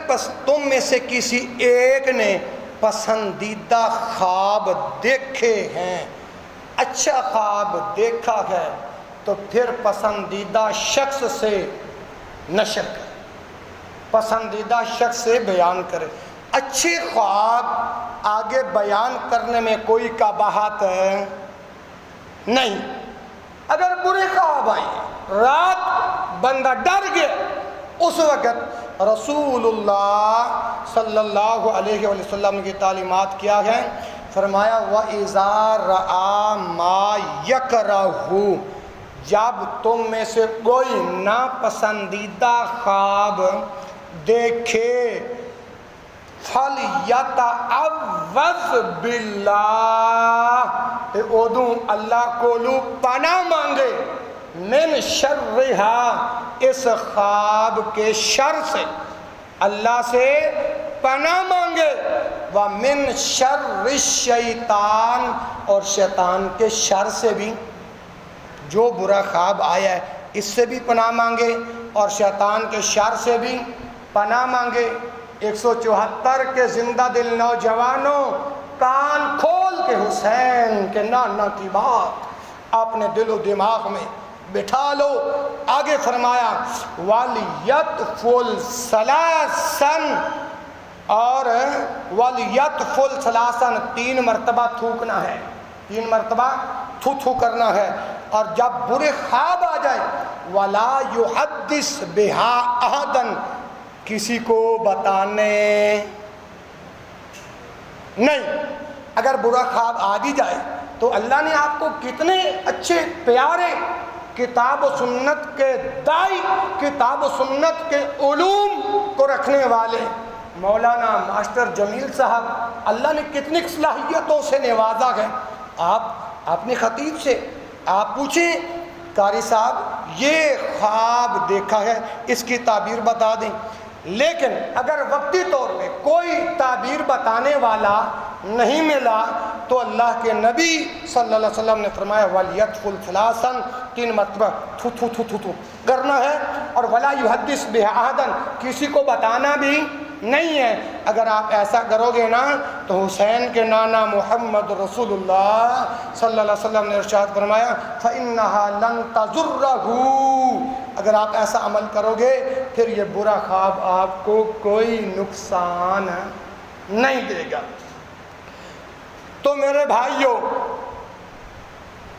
تم میں سے کسی ایک نے پسندیدہ خواب دیکھے ہیں، اچھا خواب دیکھا ہے، تو پھر پسندیدہ شخص سے نشر کرے، پسندیدہ شخص سے بیان کرے۔ اچھے خواب آگے بیان کرنے میں کوئی قباحت نہیں۔ اگر برے خواب آئیں، رات بندہ ڈر گیا، اس وقت رسول اللہ صلی اللہ علیہ وسلم کی تعلیمات کیا ہے؟ فرمایا وَإِذَا رَأَى مَا يَكْرَهُ، جب تم میں سے کوئی ناپسندیدہ خواب دیکھے، فَلْيَتَعَوَّذْ بِاللَّهِ، اودوں اللہ کو پناہ مانگے، من شرہا، اس خواب کے شر سے، اللہ سے پناہ مانگے، وَمِن شَرِّ الشَّيْطَانِ، اور شیطان کے شر سے بھی۔ جو برا خواب آیا ہے اس سے بھی پناہ مانگے اور شیطان کے شر سے بھی پناہ مانگے۔ 174 کے زندہ دل نوجوانوں، کان کھول کے حسین کے نانا کی بات اپنے دل و دماغ میں بٹھا لو۔ آگے فرمایا وَلْيَطْفُلْ ثَلَاثًا، اور وَلْيَطْفُلْ ثَلَاثًا، 3 مرتبہ تھوکنا ہے، 3 مرتبہ تھو کرنا ہے۔ اور جب برے خواب آ جائے، وَلَا يُحَدِّثْ بِهَا أَحَدًا، کسی کو بتانے نہیں۔ اگر برا خواب آ بھی جائے تو اللہ نے آپ کو کتنے اچھے پیارے کتاب و سنت کے دائی، کتاب و سنت کے علوم کو رکھنے والے مولانا ماسٹر جمیل صاحب، اللہ نے کتنی صلاحیتوں سے نوازا ہے۔ آپ اپنے خطیب سے آپ پوچھیں، قاری صاحب یہ خواب دیکھا ہے، اس کی تعبیر بتا دیں۔ لیکن اگر وقتی طور پہ کوئی تعبیر بتانے والا نہیں ملا تو اللہ کے نبی صلی اللہ علیہ وسلم نے فرمایا وَلْيَطْفُلْ ثَلَاثًا، 3 مرتبہ تھو کرنا ہے، اور وَلَا يُحَدِّثْ بِهَا أَحَدًا، کسی کو بتانا بھی نہیں ہے۔ اگر آپ ایسا کرو گے نا تو حسین کے نانا محمد رسول اللہ صلی اللہ علیہ وسلم نے ارشاد فرمایا فَإِنَّهَا لَن تَضُرَّهُ، اگر آپ ایسا عمل کرو گے پھر یہ برا خواب آپ کو کوئی نقصان نہیں دے گا۔ تو میرے بھائیوں،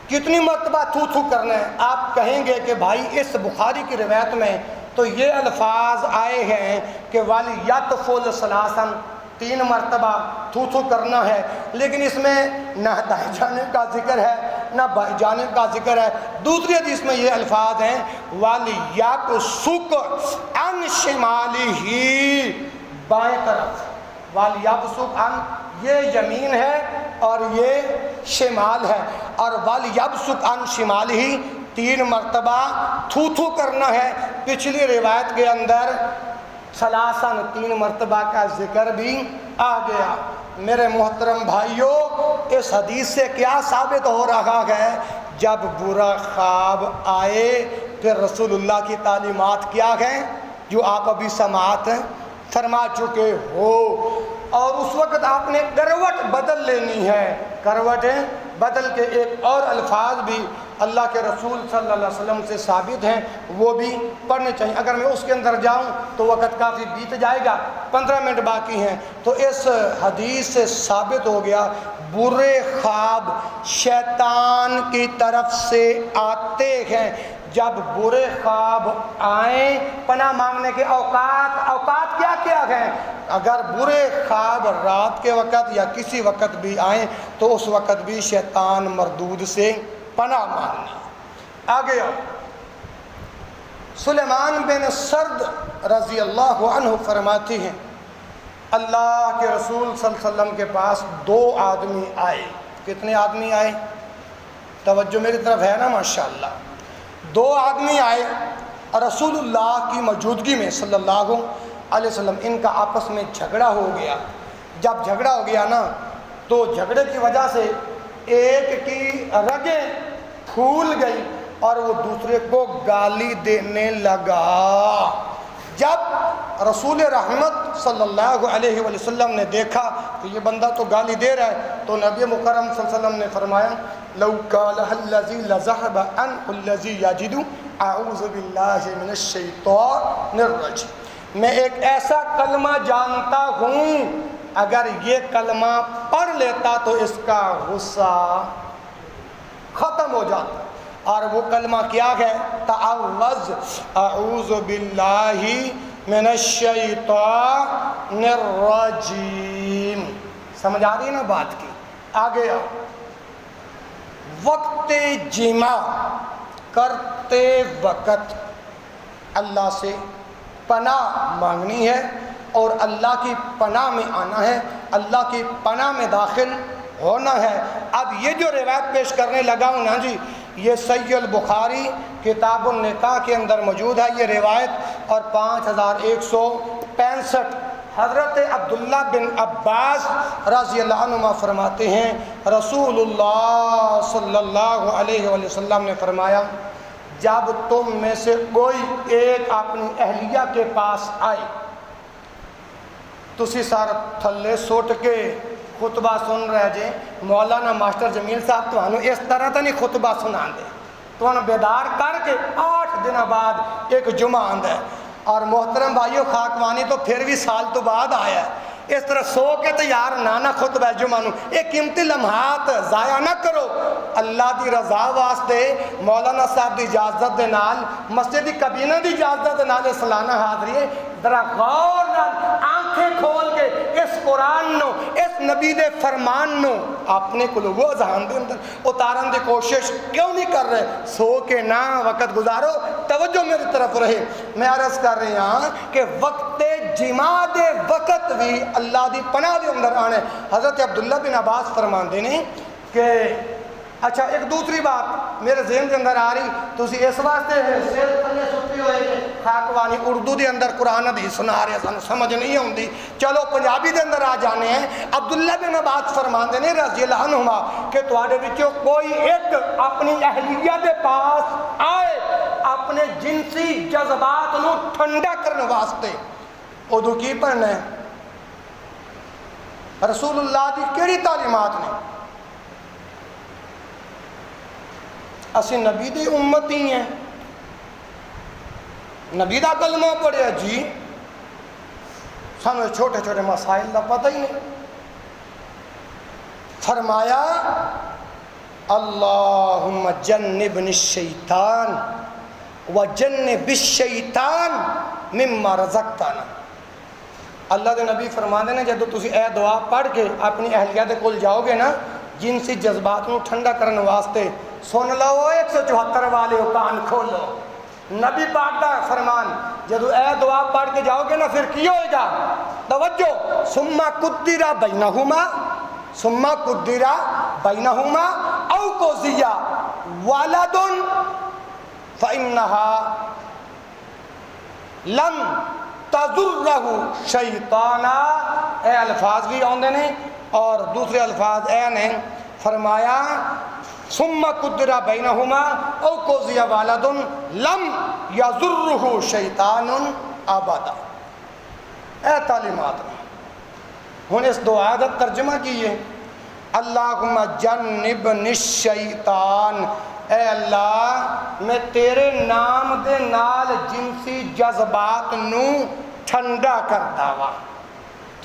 کتنی مرتبہ تھو کرنا ہے؟ آپ کہیں گے کہ بھائی اس بخاری کی روایت میں تو یہ الفاظ آئے ہیں کہ وَلْيَطْفُلْ ثَلَاثًا، 3 مرتبہ تھو کرنا ہے، لیکن اس میں نہ دائیں جانب کا ذکر ہے نہ بائیں جانب کا ذکر ہے۔ دوسری حدیث میں یہ الفاظ ہیں وَلْيَبْسُقْ عَنْ شِمَالِهِ، بائیں طرف، وَلْيَبْسُقْ عَنْ، یہ یمین ہے اور یہ شمال ہے، اور وَلْيَبْسُقْ عَنْ شِمَالِهِ، 3 مرتبہ تھو کرنا ہے۔ پچھلی روایت کے اندر ثلاثاً 3 مرتبہ کا ذکر بھی آ گیا۔ میرے محترم بھائیوں، اس حدیث سے کیا ثابت ہو رہا ہے؟ جب برا خواب آئے پھر رسول اللہ کی تعلیمات کیا ہیں جو آپ ابھی سماعت فرما چکے ہو، اور اس وقت آپ نے کروٹ بدل لینی ہے۔ کروٹ بدل کے ایک اور الفاظ بھی اللہ کے رسول صلی اللہ علیہ وسلم سے ثابت ہیں، وہ بھی پڑھنے چاہیے۔ اگر میں اس کے اندر جاؤں تو وقت کافی بیت جائے گا، 15 منٹ باقی ہیں۔ تو اس حدیث سے ثابت ہو گیا برے خواب شیطان کی طرف سے آتے ہیں۔ جب برے خواب آئیں پناہ مانگنے کے اوقات کیا کیا گئے؟ اگر برے خواب رات کے وقت یا کسی وقت بھی آئیں تو اس وقت بھی شیطان مردود سے پناہ مانگنی۔ آگے سلیمان بن سرد رضی اللہ عنہ فرماتی ہیں اللہ کے رسول صلی اللہ علیہ وسلم کے پاس 2 آدمی آئے۔ کتنے آدمی آئے؟ توجہ میری طرف ہے نا ماشاءاللہ۔ 2 آدمی آئے اور رسول اللہ کی موجودگی میں صلی اللہ علیہ وسلم ان کا آپس میں جھگڑا ہو گیا۔ جب جھگڑا ہو گیا نا تو جھگڑے کی وجہ سے ایک کی رگیں پھول گئی اور وہ دوسرے کو گالی دینے لگا۔ جب رسول رحمت صلی اللہ علیہ وسلم نے دیکھا کہ یہ بندہ تو گالی دے رہا ہے تو نبی مکرم صلی اللہ علیہ وسلم نے فرمایا لو قالها الذي لذهب عن الذي يجد اعوذ بالله من الشیطان الرجیم۔ میں ایک ایسا کلمہ جانتا ہوں اگر یہ کلمہ پڑھ لیتا تو اس کا غصہ ختم ہو جاتا، اور وہ کلمہ کیا ہے؟ تعوذ اعوذ باللہ من الشیطان الرجیم۔ سمجھ آ رہی ہے نا بات کی؟ آگے آؤ۔ وقت جمع کرتے وقت اللہ سے پناہ مانگنی ہے اور اللہ کی پناہ میں آنا ہے، اللہ کی پناہ میں داخل ہونا ہے۔ اب یہ جو روایت پیش کرنے لگا ہوں نا جی، یہ صحیح البخاری کتاب النکاح کے اندر موجود ہے یہ روایت، اور 5165 حضرت عبداللہ بن عباس رضی اللہ عنہما فرماتے ہیں رسول اللہ صلی اللہ علیہ وسلم نے فرمایا جب تم میں سے کوئی ایک اپنی اہلیہ کے پاس آئے تسی سارا تھلے سوٹ کے خطبہ سن رہے جے مولانا ماسٹر جمیل صاحب تو اس طرح تو نہیں خطبہ سنا دے تو بیدار کر کے 8 دن بعد ایک جمعہ آندہ ہے، اور محترم بھائیو خاکوانی تو پھر بھی سال تو بعد آیا ہے، اس طرح سو کے تو یار نانا خطبہ جمعہ نو ایک قیمتی لمحات ضائع نہ کرو، اللہ دی رضا واسطے مولانا صاحب دی اجازت دے نال مسجد دی کابینہ دی اجازت دے نال سالانہ حاضری ہے، ذرا غور نال آنکھیں کھول کے اس قرآن نو اس نبی دے فرمان نو اپنے قلوب و اذہان دے اندر اتارن دی کوشش کیوں نہیں کر رہے؟ سو کے نہ وقت گزارو، توجہ میری طرف رہے۔ میں عرض کر رہی ہاں کہ وقت جماع دے وقت بھی اللہ دی پناہ دے اندر آنے۔ حضرت عبداللہ بن عباس فرماندے نے کہ اچھا ایک دوسری بات میرے ذہن کے اندر آ رہی، تو اسی اس واسطے سیر پلے سٹی ہوئے خاکوانی اردو دے اندر قرآن حدیث سنا رہے سن سمجھ نہیں ہوندی، چلو پنجابی دے اندر آ جانے ہیں۔ عبداللہ بن عباس فرماندے نے رضی اللہ عنہما کہ تواڈے وچوں کوئی ایک اپنی اہلیہ دے پاس آئے اپنے جنسی جذبات نو ٹھنڈا کرنے واسطے، ادو کی پڑھنا ہے؟ رسول اللہ دی کیڑی تعلیمات نے؟ اسی نبی دی امتی ہیں، نبی دا کلمہ پڑھیا جی، سانو چھوٹے چھوٹے مسائل دا پتہ ہی نہیں۔ فرمایا اللہم جنبنی الشیطان وجنب الشیطان مما رزقتنا۔ اللہ دے نبی فرماندے نے جدو تسی اے دعا پڑھ کے اپنی اہلیہ دے کول جاؤ گے نا جنسی جذبات نو ٹھنڈا کرنے واسطے، سن لو 174 والے کان کھولو، نبی پاک دا فرمان جدو اے دعا پڑھ کے جاؤ گے نا پھر کی ہوئے گا؟ توجہ، ثم قدر بینہما او قضی ولد فإنہا لم تضرہ شیطانا، اے الفاظ بھی آندے نے اور دوسرے الفاظ اے نے فرمایا ثم قدر بینہما او قضی ولد لم یضرہ شیطان ابدا۔ اے تعلیمات ہن اس دعا کا ترجمہ کیے اللہم جنبنی الشیطان، اے اللہ میں تیرے نام دے نال جنسی جذبات نو ٹھنڈا کرتا وا،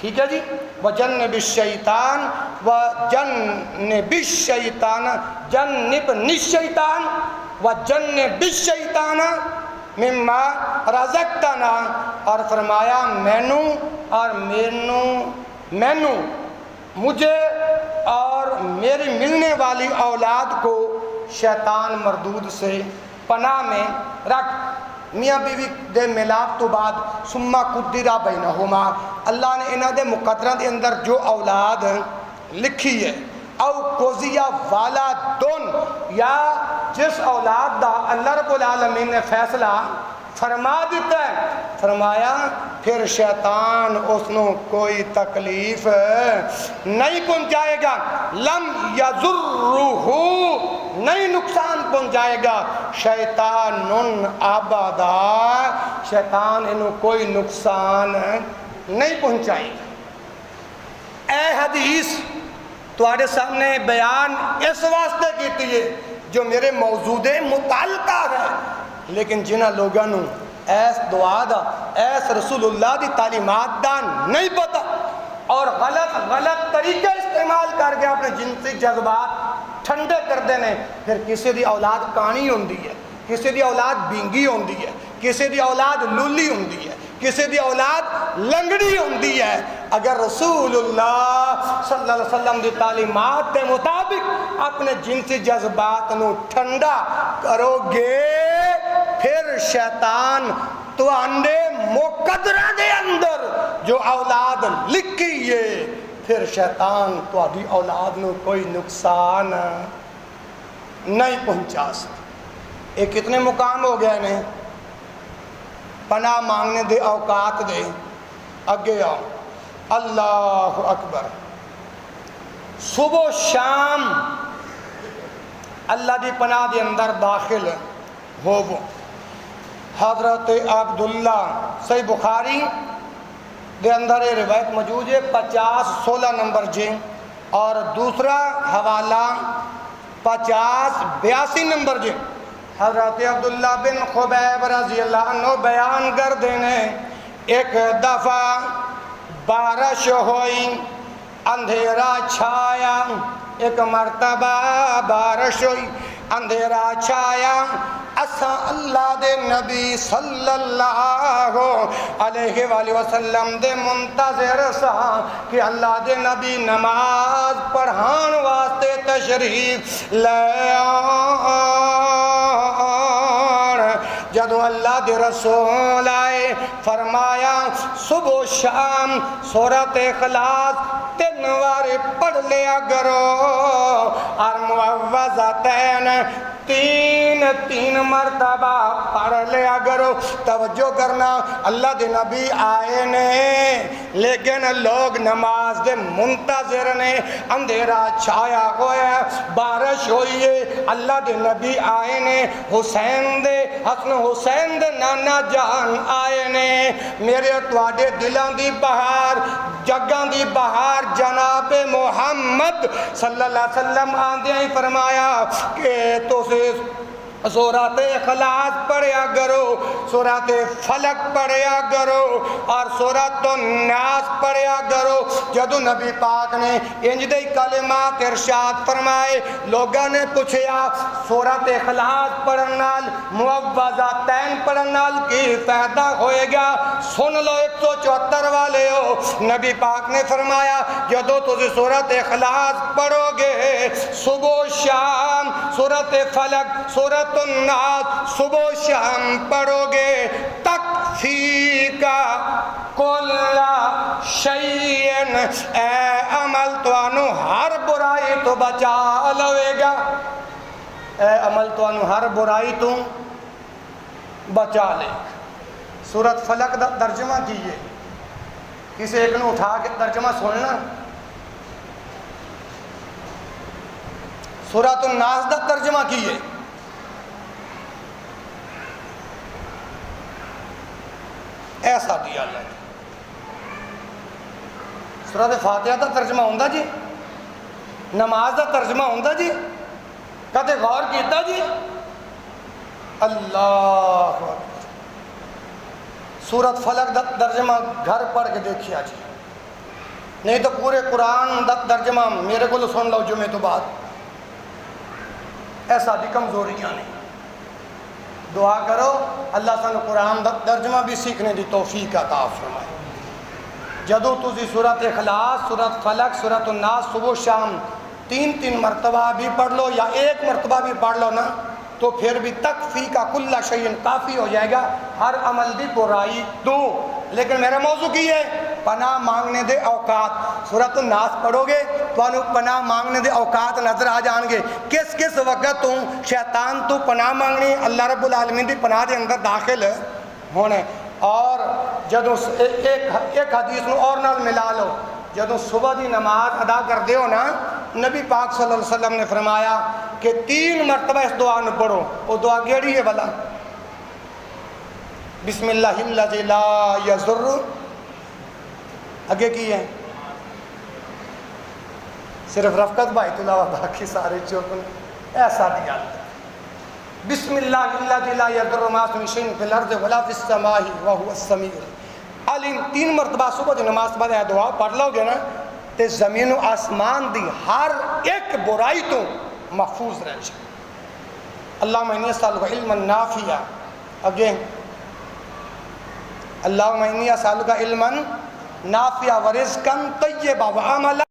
ٹھیک ہے جی، وجنب الشیطان وجنب الشیطان، جنبنی الشیطان وَجَنِّبِ الشَّيْطَانَ مِمَّا رَزَقْتَنَا، اور فرمایا مینوں مجھے اور میری ملنے والی اولاد کو شیطان مردود سے پناہ میں رکھ۔ میاں بیوی دے ملاپ تو بعد ثم قدر بینہما، اللہ نے انہاں دے مقدرہ دے اندر جو اولاد لکھی ہے، او قضیہ والدن، یا جس اولاد دا اللہ رب العالمین نے فیصلہ فرما دیتا ہے، فرمایا پھر شیطان اس نو کوئی تکلیف نہیں پہنچائے گا، لم یضرہ، نہیں نقصان پہنچائے گا، شیطان ابدا، شیطان انہوں کوئی نقصان نہیں پہنچائے گا۔ اے حدیث تمہارے سامنے بیان اس واسطے کیتی ہے جو میرے موضوع متعلقہ ہے، لیکن جنہ لوگوں نے ایس دعا دا ایس رسول اللہ دی تعلیمات دا نہیں پتا اور غلط طریقے استعمال کر کے اپنے جنسی جذبات ٹھنڈے کر دینے، پھر کسی دی اولاد کانی ہوندی ہے، کسی دی اولاد بینگی ہوندی ہے، کسی دی اولاد لولی ہوندی ہے، کسی دی اولاد لنگڑی ہوندی ہے۔ اگر رسول اللہ صلی اللہ علیہ وسلم دی تعلیمات کے مطابق اپنے جنسی جذبات نو ٹھنڈا کرو گے، پھر شیطان تو انڈے مقدرہ دے اندر جو اولاد لکھی ہے، پھر شیطان تو آدھی اولاد نو کوئی نقصان نہیں پہنچا سکتا۔ یہ کتنے مقام ہو گئے نے؟ پناہ مانگنے دے اوقات دے اگے آؤ، اللہ اکبر، صبح و شام اللہ دی پناہ دے اندر داخل ہو۔ وہ حضرت عبداللہ صحیح بخاری دے اندر یہ روایت موجود ہے 50-16 نمبر جے، اور دوسرا حوالہ 50-82 نمبر جے۔ حضرت عبداللہ بن خبیب رضی اللہ عنہ بیان کر دینے، ایک دفعہ بارش ہوئی، اندھیرا چھایا، ایک مرتبہ بارش ہوئی، اندھیرا چھایا، اسا اللہ دے نبی صلی اللہ علیہ وآلہ وسلم دے منتظر سا کہ اللہ دے نبی نماز پڑھان واسطے تشریف لے آن۔ جدو اللہ دے رسول آئے، فرمایا صبح و شام سورۃ اخلاص 3 بار پڑھ لیا کرو، اور معوذتین 3 مرتبہ پڑھ لیا کرو۔ توجہ کرنا، اللہ دے نبی آئے نے، لیکن لوگ نماز دے منتظر نے، اندھیرا چھایا ہوا، بارش ہوئی ہے، اللہ دے نبی آئے نے، حسن حسین دے نانا جان آئے نے، میرے تواڈے دلان دی بہار، جگان دی بہار جناب محمد صلی اللہ علیہ وسلم آندے ہی فرمایا کہ تو سے سورۃ اخلاص پڑھیا کرو، سورۃ فلق پڑھیا کرو، اور سورۃ الناس پڑھیا کرو۔ جدو نبی پاک نے انج دے کلمات ارشاد فرمائے، لوگاں نے پوچھیا سورۃ اخلاص پڑھن نال معوذتین پڑھن نال کی فائدہ ہوئے گا؟ سن لو 174 والے ہو، نبی پاک نے فرمایا جدو تسی سورۃ اخلاص پڑھو گے، صبح و شام سورۃ فلق، سورۃ الناس صبح و شام پڑھو گے، تکفیکا کل شیئن، اے عمل توانو ہر برائی تو بچا لوے گا، اے عمل توانو ہر برائی تو بچا لے۔ سورۃ فلق دا ترجمہ کیجئے، کسی ایک نے اٹھا کے ترجمہ سننا۔ سورۃ الناس دا ترجمہ کیجئے، ایسا دیا اللہ نے۔ سورۃ فاتحہ دا ترجمہ ہوندہ جی، نماز دا ترجمہ ہوندہ جی، کہتے غور کیتا جی؟ اللہ اکبر۔ سورۃ فلق دا ترجمہ گھر پڑھ کے دیکھیا جی، نہیں تو پورے قرآن دا ترجمہ میرے کو سن لو جمعے تو بعد۔ ایسا دی کمزوریاں نہیں، دعا کرو اللہ سانو قرآن دا ترجمہ بھی سیکھنے دی توفیق عطا فرمائے۔ جدو تسی سورۃ اخلاص، سورۃ فلق، سورۃ الناس صبح شام 3 مرتبہ بھی پڑھ لو یا 1 مرتبہ بھی پڑھ لو نا، تو پھر بھی تکفی کا کل شیء کافی ہو جائے گا ہر عمل دی برائی تو۔ لیکن میرا موضوع کی ہے پناہ مانگنے دے اوقات۔ سورۃ الناس پڑھو گے تو انہوں پناہ مانگنے دے اوقات نظر آ جان گے، کس کس وقت تو شیطان تو پناہ مانگنی، اللہ رب العالمین دی پناہ دے اندر داخل ہونے۔ اور جدو ایک حدیث نو اور نال ملا لو، جدو صبح دی نماز ادا کر دیو نا، نبی پاک صلی اللہ علیہ وسلم نے فرمایا کہ 3 مرتبہ اس دعا نو پڑھو۔ وہ دعا کیڑی ہے بھلا؟ بسم اللہ الذی لا یضر، اگے کی ہے صرف رفقت بھائی تو علاوہ باقی سارے چوپ نے ایسا دیا۔ بسم اللہ الذی لا یضر مع اسمہ شیء فی الارض ولا فی السماء وهو السمیع العلیم۔ 3 مرتبہ صبح دی نماز بعد یہ دعا پڑھ لو گے نا تے زمین و آسمان دی ہر ایک برائی تو محفوظ رہ جائے۔ اللہم انی اسألک علما نافعا، اگین اللہم انی اسألک علما نافعا ورزقا طیبا وعملا